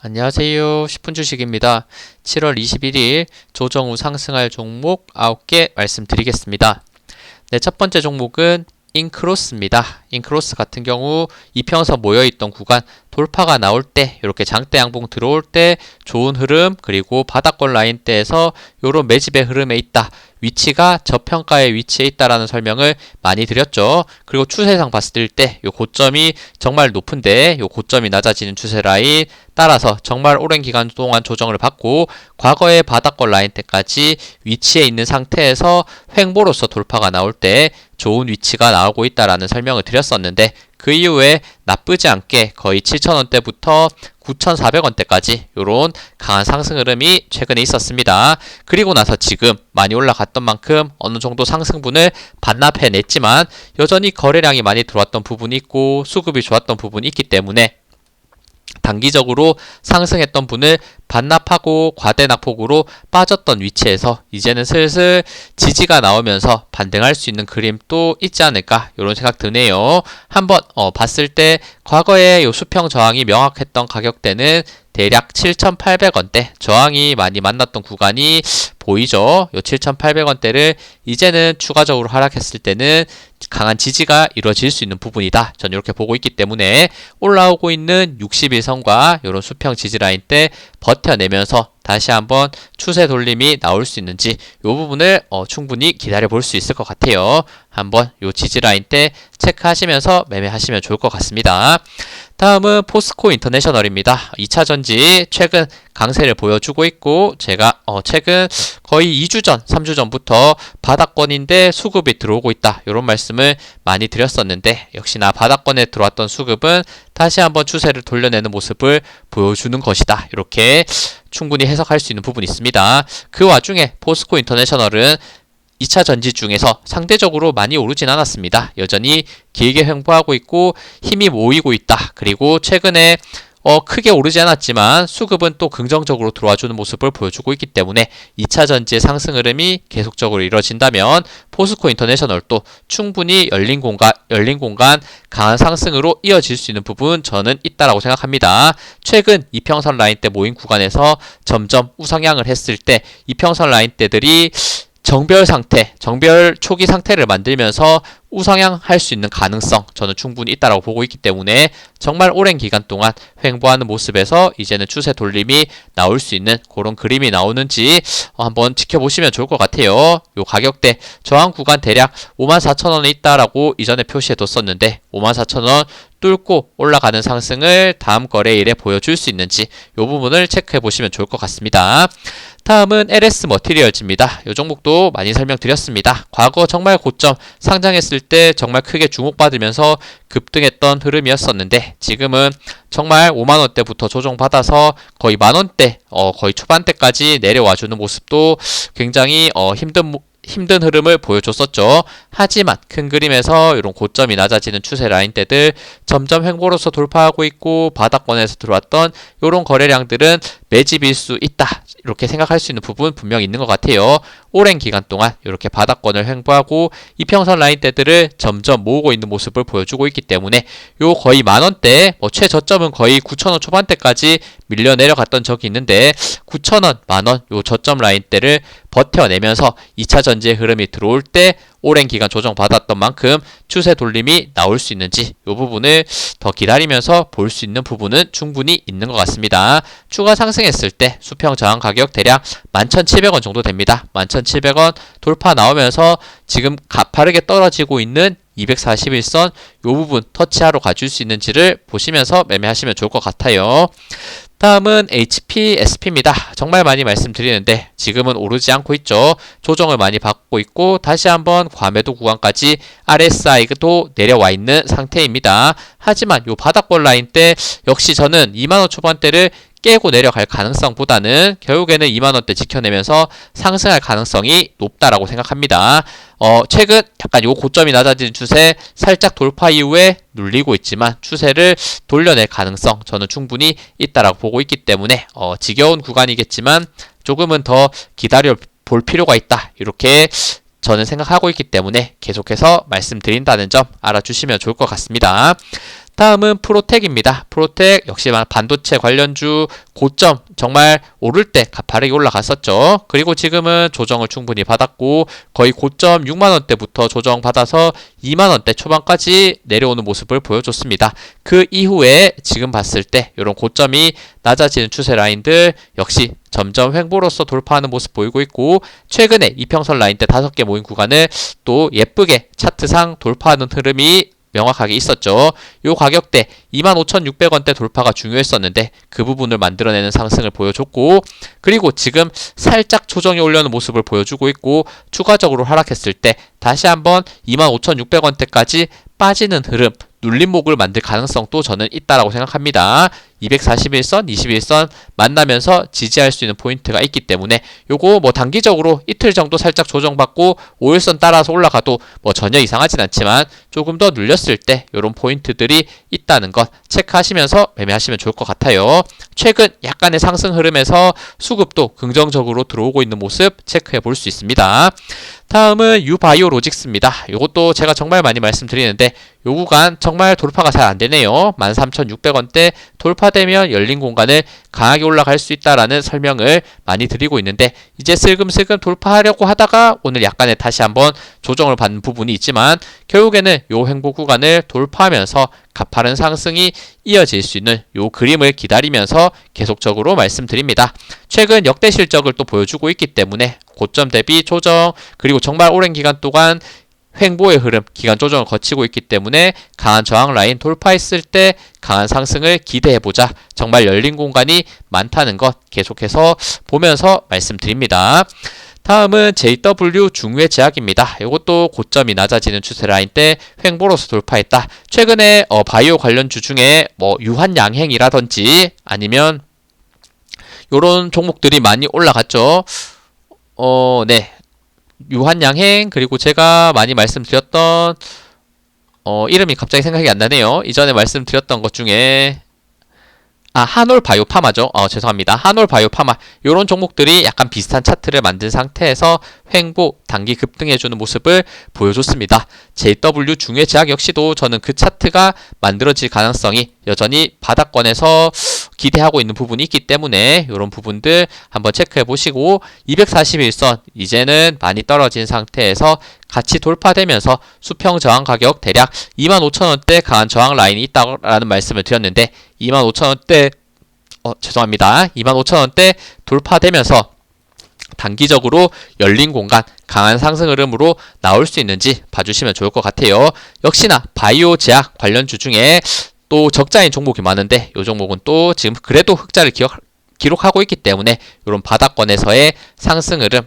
안녕하세요. 10분 주식입니다. 7월 21일 조정 후 상승할 종목 9개 말씀드리겠습니다. 네, 첫 번째 종목은 인크로스입니다. 인크로스 같은 경우 이평선 모여있던 구간 돌파가 나올 때 이렇게 장대 양봉 들어올 때 좋은 흐름, 그리고 바닥권 라인대에서 이런 매집의 흐름에 있다. 위치가 저평가의 위치에 있다라는 설명을 많이 드렸죠. 그리고 추세상 봤을 때 이 고점이 정말 높은데 이 고점이 낮아지는 추세 라인 따라서 정말 오랜 기간 동안 조정을 받고 과거의 바닥권 라인대까지 위치에 있는 상태에서 횡보로서 돌파가 나올 때 좋은 위치가 나오고 있다라는 설명을 드렸었는데, 그 이후에 나쁘지 않게 거의 7,000원대부터 9,400원대까지 이런 강한 상승 흐름이 최근에 있었습니다. 그리고 나서 지금 많이 올라갔던 만큼 어느 정도 상승분을 반납해냈지만 여전히 거래량이 많이 들어왔던 부분이 있고 수급이 좋았던 부분이 있기 때문에 단기적으로 상승했던 분을 반납하고 과대 낙폭으로 빠졌던 위치에서 이제는 슬슬 지지가 나오면서 반등할 수 있는 그림도 있지 않을까, 이런 생각 드네요. 한번 봤을 때 과거에 요 수평 저항이 명확했던 가격대는 대략 7,800원대 저항이 많이 만났던 구간이 보이죠. 요 7,800원대를 이제는 추가적으로 하락했을 때는 강한 지지가 이루어질 수 있는 부분이다. 저는 이렇게 보고 있기 때문에 올라오고 있는 61선과 이런 수평 지지 라인 때 버텨내면서 다시 한번 추세 돌림이 나올 수 있는지 이 부분을 충분히 기다려 볼 수 있을 것 같아요. 한번 이 지지 라인 때 체크하시면서 매매하시면 좋을 것 같습니다. 다음은 포스코 인터내셔널입니다. 2차전지 최근 강세를 보여주고 있고, 제가 최근 거의 2주 전, 3주 전부터 바닥권인데 수급이 들어오고 있다, 이런 말씀을 많이 드렸었는데, 역시나 바닥권에 들어왔던 수급은 다시 한번 추세를 돌려내는 모습을 보여주는 것이다, 이렇게 충분히 해석할 수 있는 부분이 있습니다. 그 와중에 포스코 인터내셔널은 2차 전지 중에서 상대적으로 많이 오르진 않았습니다. 여전히 길게 횡보하고 있고 힘이 모이고 있다. 그리고 최근에 크게 오르지 않았지만 수급은 또 긍정적으로 들어와주는 모습을 보여주고 있기 때문에 2차 전지의 상승 흐름이 계속적으로 이뤄진다면 포스코 인터내셔널도 충분히 열린 공간 강한 상승으로 이어질 수 있는 부분 저는 있다라고 생각합니다. 최근 이평선 라인대 모인 구간에서 점점 우상향을 했을 때 이평선 라인대들이 정별 초기 상태를 만들면서 우상향할 수 있는 가능성 저는 충분히 있다고 보고 있기 때문에 정말 오랜 기간 동안 횡보하는 모습에서 이제는 추세 돌림이 나올 수 있는 그런 그림이 나오는지 한번 지켜보시면 좋을 것 같아요. 요 가격대 저항 구간 대략 54,000원에 있다라고 이전에 표시해뒀었는데 54,000원 뚫고 올라가는 상승을 다음 거래일에 보여줄 수 있는지 이 부분을 체크해 보시면 좋을 것 같습니다. 다음은 LS 머티리얼즈입니다. 이 종목도 많이 설명드렸습니다. 과거 정말 고점 상장했을 때 정말 크게 주목받으면서 급등했던 흐름이었었는데, 지금은 정말 5만원대부터 조정받아서 거의 만원대, 거의 초반대까지 내려와주는 모습도 굉장히 힘든 흐름을 보여줬었죠. 하지만 큰 그림에서 이런 고점이 낮아지는 추세 라인대들 점점 횡보로서 돌파하고 있고 바닥권에서 들어왔던 이런 거래량들은 매집일 수 있다, 이렇게 생각할 수 있는 부분 분명히 있는 것 같아요. 오랜 기간 동안 이렇게 바닥권을 횡보하고 이평선 라인대들을 점점 모으고 있는 모습을 보여주고 있기 때문에 요 거의 만원대, 최저점은 거의 9,000원 초반대까지 밀려 내려갔던 적이 있는데 9,000원, 만원 요 저점 라인대를 버텨내면서 2차 전지의 흐름이 들어올 때 오랜 기간 조정받았던 만큼 추세 돌림이 나올 수 있는지 이 부분을 더 기다리면서 볼 수 있는 부분은 충분히 있는 것 같습니다. 추가 상승했을 때 수평 저항 가격 대략 11,700원 정도 됩니다. 11,700원 돌파 나오면서 지금 가파르게 떨어지고 있는 241선 이 부분 터치하러 가줄 수 있는지를 보시면서 매매하시면 좋을 것 같아요. 다음은 HPSP입니다. 정말 많이 말씀드리는데 지금은 오르지 않고 있죠. 조정을 많이 받고 있고 다시 한번 과매도 구간까지 RSI도 내려와 있는 상태입니다. 하지만 요 바닥권 라인 때 역시 저는 2만원 초반대를 깨고 내려갈 가능성보다는 결국에는 2만원대 지켜내면서 상승할 가능성이 높다라고 생각합니다. 최근 약간 요 고점이 낮아지는 추세 살짝 돌파 이후에 눌리고 있지만 추세를 돌려낼 가능성 저는 충분히 있다라고 보고 있기 때문에 지겨운 구간이겠지만 조금은 더 기다려 볼 필요가 있다, 이렇게 저는 생각하고 있기 때문에 계속해서 말씀드린다는 점 알아주시면 좋을 것 같습니다. 다음은 프로텍입니다. 프로텍 역시 반도체 관련주 고점 정말 오를 때 가파르게 올라갔었죠. 그리고 지금은 조정을 충분히 받았고 거의 고점 6만원대부터 조정받아서 2만원대 초반까지 내려오는 모습을 보여줬습니다. 그 이후에 지금 봤을 때 이런 고점이 낮아지는 추세 라인들 역시 점점 횡보로서 돌파하는 모습 보이고 있고 최근에 이평선 라인대 5개 모인 구간을 또 예쁘게 차트상 돌파하는 흐름이 명확하게 있었죠. 요 가격대 25,600원대 돌파가 중요했었는데 그 부분을 만들어내는 상승을 보여줬고 그리고 지금 살짝 조정이 올려는 모습을 보여주고 있고 추가적으로 하락했을 때 다시 한번 25,600원대까지 빠지는 흐름 눌림목을 만들 가능성도 저는 있다라고 생각합니다. 241선, 21선 만나면서 지지할 수 있는 포인트가 있기 때문에 요거 뭐 단기적으로 이틀 정도 살짝 조정받고 5일선 따라서 올라가도 뭐 전혀 이상하진 않지만 조금 더 눌렸을 때 요런 포인트들이 있다는 것 체크하시면서 매매하시면 좋을 것 같아요. 최근 약간의 상승 흐름에서 수급도 긍정적으로 들어오고 있는 모습 체크해 볼 수 있습니다. 다음은 유바이오로직스입니다. 이것도 제가 정말 많이 말씀드리는데 요 구간 정말 돌파가 잘 안되네요. 13,600원대 돌파되면 열린 공간을 강하게 올라갈 수 있다라는 설명을 많이 드리고 있는데 이제 슬금슬금 돌파하려고 하다가 오늘 약간의 다시 한번 조정을 받는 부분이 있지만 결국에는 요 횡보 구간을 돌파하면서 가파른 상승이 이어질 수 있는 요 그림을 기다리면서 계속적으로 말씀드립니다. 최근 역대 실적을 또 보여주고 있기 때문에 고점 대비 조정 그리고 정말 오랜 기간 동안 횡보의 흐름, 기간 조정을 거치고 있기 때문에 강한 저항 라인 돌파했을 때 강한 상승을 기대해보자. 정말 열린 공간이 많다는 것 계속해서 보면서 말씀드립니다. 다음은 JW 중외 제약입니다. 이것도 고점이 낮아지는 추세 라인 때 횡보로서 돌파했다. 최근에 바이오 관련주 중에 뭐 유한양행이라든지 아니면 요런 종목들이 많이 올라갔죠. 네. 유한양행 그리고 제가 많이 말씀드렸던 이름이 갑자기 생각이 안 나네요. 이전에 말씀드렸던 것 중에 한올바이오파마죠. 죄송합니다. 한올바이오파마 요런 종목들이 약간 비슷한 차트를 만든 상태에서 횡보, 단기 급등해주는 모습을 보여줬습니다. JW 중외 제약 역시도 저는 그 차트가 만들어질 가능성이 여전히 바닥권에서 기대하고 있는 부분이 있기 때문에 이런 부분들 한번 체크해 보시고 241선 이제는 많이 떨어진 상태에서 같이 돌파되면서 수평 저항 가격 대략 25,000원대 강한 저항 라인이 있다라는 말씀을 드렸는데 25,000원대 죄송합니다. 25,000원대 돌파되면서 단기적으로 열린 공간 강한 상승 흐름으로 나올 수 있는지 봐주시면 좋을 것 같아요. 역시나 바이오 제약 관련주 중에 또 적자인 종목이 많은데 이 종목은 또 지금 그래도 흑자를 기록하고 있기 때문에 이런 바닥권에서의 상승 흐름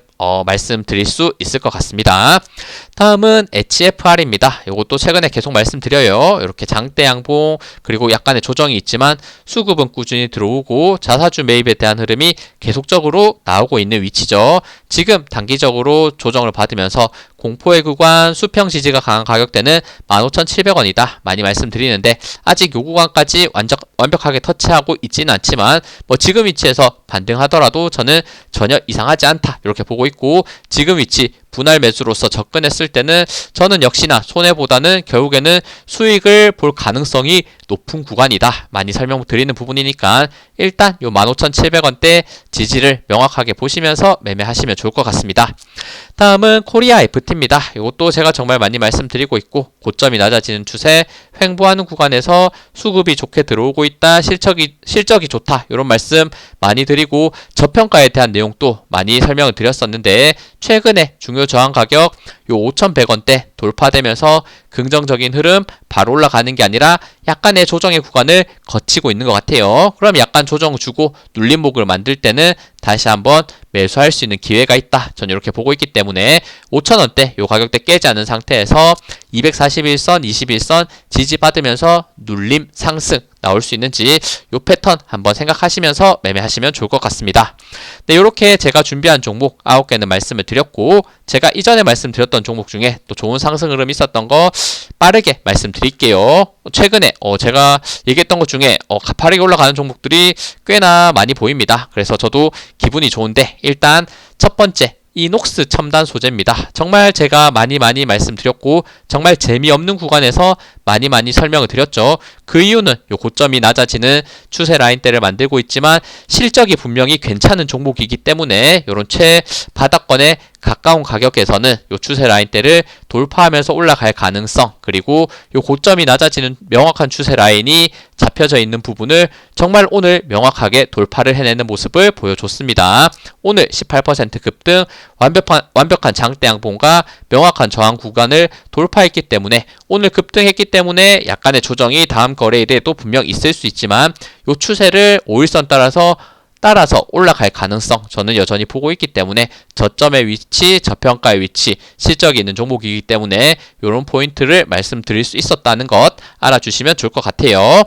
말씀드릴 수 있을 것 같습니다. 다음은 HFR입니다. 이것도 최근에 계속 말씀드려요. 이렇게 장대 양봉 그리고 약간의 조정이 있지만 수급은 꾸준히 들어오고 자사주 매입에 대한 흐름이 계속적으로 나오고 있는 위치죠. 지금 단기적으로 조정을 받으면서 공포의 구간 수평 지지가 강한 가격대는 15,700원이다. 많이 말씀드리는데 아직 요 구간까지 완벽하게 터치하고 있지는 않지만 뭐 지금 위치에서 반등하더라도 저는 전혀 이상하지 않다. 이렇게 보고 있고 지금 위치 분할 매수로서 접근했을 때는 저는 역시나 손해보다는 결국에는 수익을 볼 가능성이 높은 구간이다. 많이 설명드리는 부분이니까 일단 요 15,700원대 지지를 명확하게 보시면서 매매하시면 좋을 것 같습니다. 다음은 코리아 FT입니다. 이것도 제가 정말 많이 말씀드리고 있고 고점이 낮아지는 추세 횡보하는 구간에서 수급이 좋게 들어오고 있다. 실적이 좋다. 이런 말씀 많이 드리고 저평가에 대한 내용도 많이 설명을 드렸었는데 최근에 중요 저항 가격 요 5,100원대 돌파되면서 긍정적인 흐름 바로 올라가는 게 아니라 약간의 조정의 구간을 거치고 있는 것 같아요. 그럼 약간 조정 주고 눌림목을 만들 때는 다시 한번 매수할 수 있는 기회가 있다. 저는 이렇게 보고 있기 때문에 5,000원대 요 가격대 깨지 않은 상태에서 241선, 21선 지지받으면서 눌림 상승 나올 수 있는지 요 패턴 한번 생각하시면서 매매하시면 좋을 것 같습니다. 네, 이렇게 제가 준비한 종목 9개는 말씀을 드렸고 제가 이전에 말씀드렸던 종목 중에 또 좋은 상승 흐름이 있었던 거 빠르게 말씀드릴게요. 최근에 제가 얘기했던 것 중에 가파르게 올라가는 종목들이 꽤나 많이 보입니다. 그래서 저도 기분이 좋은데 일단 첫 번째 이녹스 첨단 소재입니다. 정말 제가 많이 말씀드렸고 정말 재미없는 구간에서 많이 설명을 드렸죠. 그 이유는 요 고점이 낮아지는 추세 라인대를 만들고 있지만 실적이 분명히 괜찮은 종목이기 때문에 요런 최바닥권에 가까운 가격에서는 요 추세 라인대를 돌파하면서 올라갈 가능성, 그리고 요 고점이 낮아지는 명확한 추세 라인이 잡혀져 있는 부분을 정말 오늘 명확하게 돌파를 해내는 모습을 보여줬습니다. 오늘 18% 급등, 완벽한 장대 양봉과 명확한 저항 구간을 돌파했기 때문에 오늘 급등했기 때문에 약간의 조정이 다음 거래일에도 분명 있을 수 있지만 요 추세를 5일선 따라서 올라갈 가능성 저는 여전히 보고 있기 때문에 저점의 위치, 저평가의 위치, 실적이 있는 종목이기 때문에 이런 포인트를 말씀드릴 수 있었다는 것 알아주시면 좋을 것 같아요.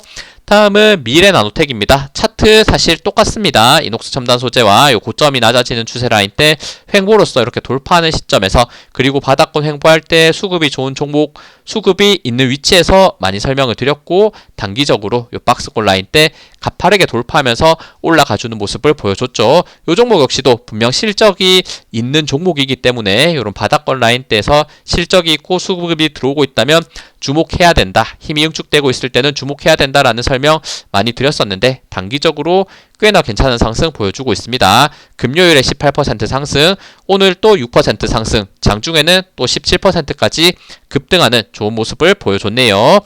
다음은 미래나노텍입니다. 차트 사실 똑같습니다. 이녹스 첨단 소재와 요 고점이 낮아지는 추세 라인 때 횡보로서 이렇게 돌파하는 시점에서, 그리고 바닥권 횡보할 때 수급이 좋은 종목, 수급이 있는 위치에서 많이 설명을 드렸고, 단기적으로 요 박스권 라인 때 가파르게 돌파하면서 올라가주는 모습을 보여줬죠. 요 종목 역시도 분명 실적이 있는 종목이기 때문에 이런 바닥권 라인 때에서 실적이 있고 수급이 들어오고 있다면 주목해야 된다. 힘이 응축되고 있을 때는 주목해야 된다라는 설명 많이 드렸었는데 단기적으로 꽤나 괜찮은 상승 보여주고 있습니다. 금요일에 18% 상승, 오늘 또 6% 상승, 장중에는 또 17%까지 급등하는 좋은 모습을 보여줬네요.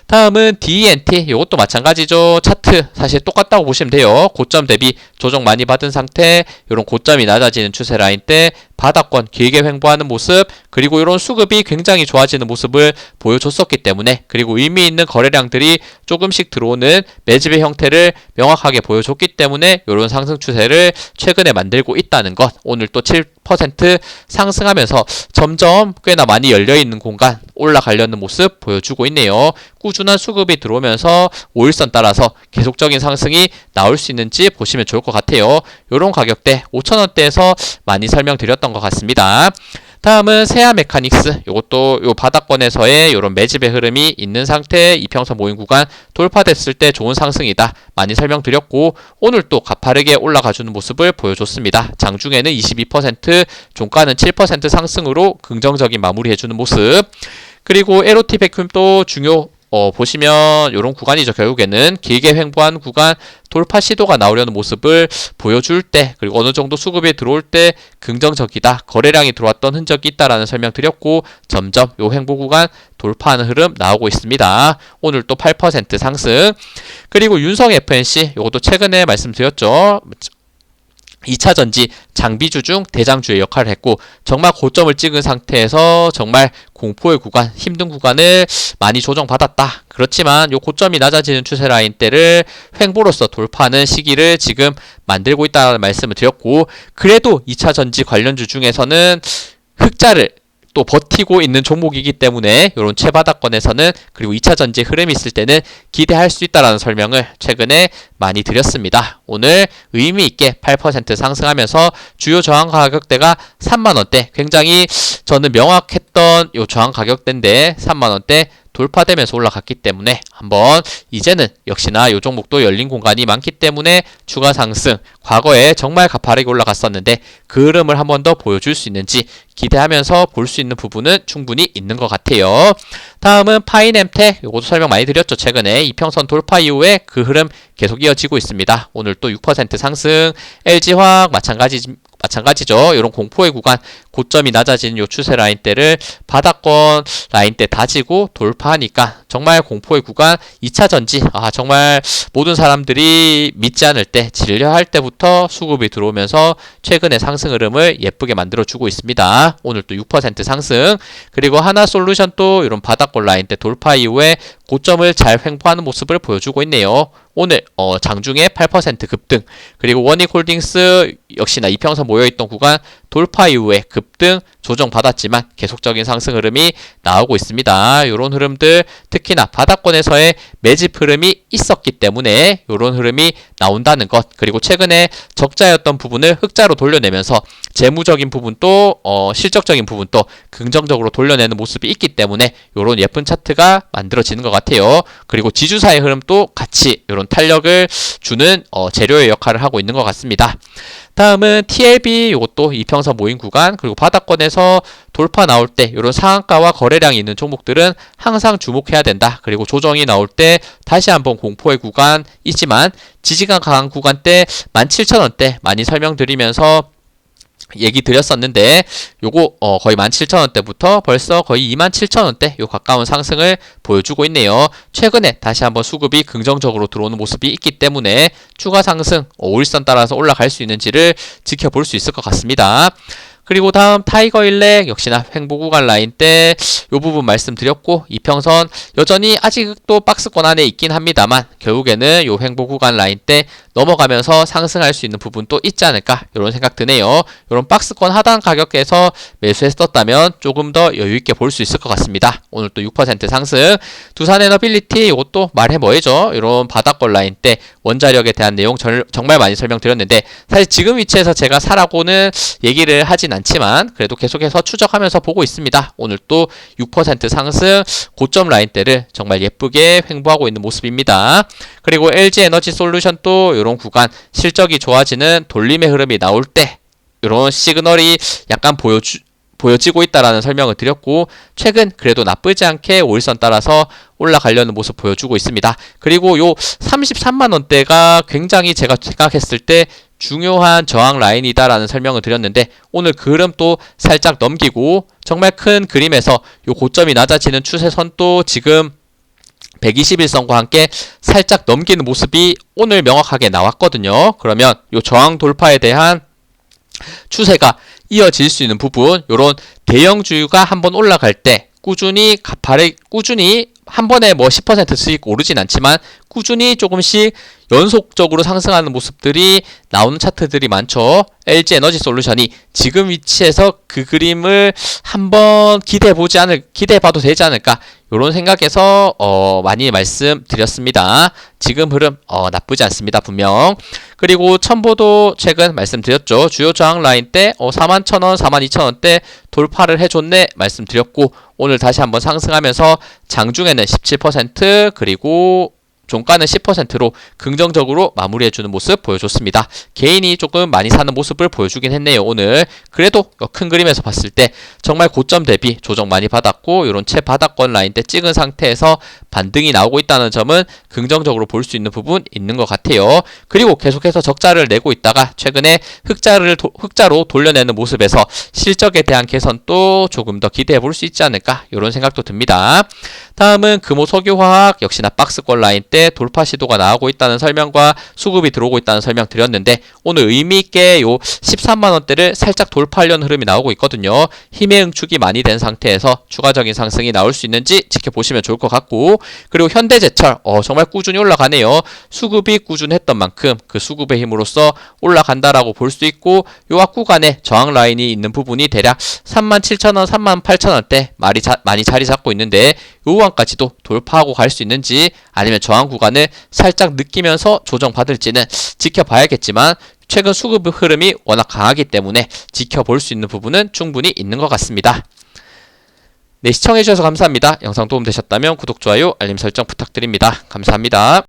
다음은 DENT, 이것도 마찬가지죠. 차트 사실 똑같다고 보시면 돼요. 고점 대비 조정 많이 받은 상태, 이런 고점이 낮아지는 추세 라인 때 바닥권 길게 횡보하는 모습, 그리고 이런 수급이 굉장히 좋아지는 모습을 보여줬었기 때문에, 그리고 의미 있는 거래량들이 조금씩 들어오는 매집의 형태를 명확하게 보여줬기 때문에 이런 상승 추세를 최근에 만들고 있다는 것, 오늘 또 7% 상승하면서 점점 꽤나 많이 열려있는 공간 올라가려는 모습 보여주고 있네요. 꾸준한 수급이 들어오면서 5일선 따라서 계속적인 상승이 나올 수 있는지 보시면 좋을 것 같아요. 이런 가격대 5,000원대에서 많이 설명드렸던 것 같습니다. 다음은 세아 메카닉스, 이것도 요 바닥권에서의 이런 매집의 흐름이 있는 상태, 이평선 모임 구간 돌파됐을 때 좋은 상승이다 많이 설명드렸고, 오늘 또 가파르게 올라가주는 모습을 보여줬습니다. 장중에는 22%, 종가는 7% 상승으로 긍정적인 마무리해주는 모습. 그리고 LOT 백큐ම්도 보시면 이런 구간이죠. 결국에는 길게 횡보한 구간 돌파 시도가 나오려는 모습을 보여줄 때, 그리고 어느 정도 수급이 들어올 때 긍정적이다, 거래량이 들어왔던 흔적이 있다라는 설명 드렸고, 점점 요 횡보 구간 돌파하는 흐름 나오고 있습니다. 오늘 또 8% 상승. 그리고 윤성 FNC, 이것도 최근에 말씀드렸죠. 2차전지 장비주 중 대장주의 역할을 했고, 정말 고점을 찍은 상태에서 정말 공포의 구간, 힘든 구간을 많이 조정받았다. 그렇지만 요 고점이 낮아지는 추세 라인 대를 횡보로서 돌파하는 시기를 지금 만들고 있다는 말씀을 드렸고, 그래도 2차전지 관련주 중에서는 흑자를 또 버티고 있는 종목이기 때문에 이런 최바닥권에서는, 그리고 2차전지 흐름이 있을 때는 기대할 수 있다는 설명을 최근에 많이 드렸습니다. 오늘 의미있게 8% 상승하면서 주요 저항 가격대가 3만원대, 굉장히 저는 명확했던 요 저항 가격대인데 3만원대 돌파되면서 올라갔기 때문에 한번 이제는 역시나 이 종목도 열린 공간이 많기 때문에 추가 상승, 과거에 정말 가파르게 올라갔었는데 그 흐름을 한 번 더 보여줄 수 있는지 기대하면서 볼 수 있는 부분은 충분히 있는 것 같아요. 다음은 파이넴텍, 이것도 설명 많이 드렸죠. 최근에 이평선 돌파 이후에 그 흐름 계속 이어지고 있습니다. 오늘 또 6% 상승, LG화학 마찬가지죠. 이런 공포의 구간, 고점이 낮아지는 요 추세 라인대를 바닥권 라인대 다지고 돌파하니까 정말 공포의 구간, 2차전지, 정말 모든 사람들이 믿지 않을 때, 질려할 때부터 수급이 들어오면서 최근의 상승 흐름을 예쁘게 만들어주고 있습니다. 오늘 또 6% 상승. 그리고 하나솔루션 또 이런 바닥권 라인대 돌파 이후에 고점을 잘 횡보하는 모습을 보여주고 있네요. 오늘 장중에 8% 급등, 그리고 원익홀딩스 역시나 이평선 모여있던 구간 돌파 이후에 급등 조정받았지만 계속적인 상승 흐름이 나오고 있습니다. 이런 흐름들, 특히나 바닥권에서의 매집 흐름이 있었기 때문에 이런 흐름이 나온다는 것, 그리고 최근에 적자였던 부분을 흑자로 돌려내면서 재무적인 부분도 실적적인 부분도 긍정적으로 돌려내는 모습이 있기 때문에 이런 예쁜 차트가 만들어지는 것 같아요. 그리고 지주사의 흐름도 같이 이런 탄력을 주는 재료의 역할을 하고 있는 것 같습니다. 다음은 TLB 이것도 이평선 모인 구간 그리고 바닥권에서 돌파 나올 때 이런 상한가와 거래량이 있는 종목들은 항상 주목해야 된다. 그리고 조정이 나올 때 다시 한번 공포의 구간이지만 지지가 강한 구간대 17,000원대 많이 설명드리면서 얘기 드렸었는데 요거 거의 17,000원대부터 벌써 거의 27,000원대 요 가까운 상승을 보여주고 있네요. 최근에 다시 한번 수급이 긍정적으로 들어오는 모습이 있기 때문에 추가 상승 5일선 따라서 올라갈 수 있는지를 지켜볼 수 있을 것 같습니다. 그리고 다음 타이거 일렉 역시나 횡보 구간 라인 때 요 부분 말씀드렸고 이평선 여전히 아직도 박스권 안에 있긴 합니다만 결국에는 요 횡보 구간 라인 때 넘어가면서 상승할 수 있는 부분도 있지 않을까 이런 생각 드네요. 이런 박스권 하단 가격에서 매수했었다면 조금 더 여유있게 볼 수 있을 것 같습니다. 오늘 또 6% 상승. 두산에너빌리티 이것도 말해뭐해죠. 이런 바닥권 라인 때 원자력에 대한 내용 정말 많이 설명드렸는데 사실 지금 위치에서 제가 사라고는 얘기를 하진 않지만 그래도 계속해서 추적하면서 보고 있습니다. 오늘 또 6% 상승 고점 라인대를 정말 예쁘게 횡보하고 있는 모습입니다. 그리고 LG에너지솔루션도 이런 구간 실적이 좋아지는 돌림의 흐름이 나올 때 이런 시그널이 약간 보여지고 있다라는 설명을 드렸고 최근 그래도 나쁘지 않게 5일선 따라서 올라가려는 모습 보여주고 있습니다. 그리고 요 33만원대가 굉장히 제가 생각했을 때 중요한 저항 라인이다라는 설명을 드렸는데 오늘 그 흐름 또 살짝 넘기고 정말 큰 그림에서 요 고점이 낮아지는 추세선도 지금 121선과 함께 살짝 넘기는 모습이 오늘 명확하게 나왔거든요. 그러면 요 저항 돌파에 대한 추세가 이어질 수 있는 부분 요런 대형주가 한번 올라갈 때 꾸준히 한 번에 뭐 10%씩 오르진 않지만 꾸준히 조금씩 연속적으로 상승하는 모습들이 나오는 차트들이 많죠. LG에너지솔루션이 지금 위치에서 그 그림을 한번 기대해봐도 되지 않을까 이런 생각에서 많이 말씀드렸습니다. 지금 흐름 나쁘지 않습니다. 분명. 그리고 첨보도 최근 말씀드렸죠. 주요 저항 라인 때 41,000원, 42,000원대 돌파를 해줬네 말씀드렸고 오늘 다시 한번 상승하면서 장중에는 17% 그리고 종가는 10%로 긍정적으로 마무리해주는 모습 보여줬습니다. 개인이 조금 많이 사는 모습을 보여주긴 했네요. 오늘 그래도 큰 그림에서 봤을 때 정말 고점 대비 조정 많이 받았고 이런 최바닥권 라인 때 찍은 상태에서 반등이 나오고 있다는 점은 긍정적으로 볼 수 있는 부분 있는 것 같아요. 그리고 계속해서 적자를 내고 있다가 최근에 흑자로 돌려내는 모습에서 실적에 대한 개선도 조금 더 기대해 볼 수 있지 않을까 이런 생각도 듭니다. 다음은 금호석유화학 역시나 박스권 라인 때 돌파 시도가 나오고 있다는 설명과 수급이 들어오고 있다는 설명 드렸는데 오늘 의미있게 요 13만원대를 살짝 돌파하려는 흐름이 나오고 있거든요. 힘의 응축이 많이 된 상태에서 추가적인 상승이 나올 수 있는지 지켜보시면 좋을 것 같고 그리고 현대제철 정말 꾸준히 올라가네요. 수급이 꾸준했던 만큼 그 수급의 힘으로써 올라간다라고 볼 수 있고 요 앞 구간에 저항 라인이 있는 부분이 대략 37,000원, 38,000원대 많이 자리 잡고 있는데 요 구간까지도 돌파하고 갈 수 있는지 아니면 저항 구간을 살짝 느끼면서 조정받을지는 지켜봐야겠지만 최근 수급 흐름이 워낙 강하기 때문에 지켜볼 수 있는 부분은 충분히 있는 것 같습니다. 네, 시청해주셔서 감사합니다. 영상 도움되셨다면 구독, 좋아요, 알림 설정 부탁드립니다. 감사합니다.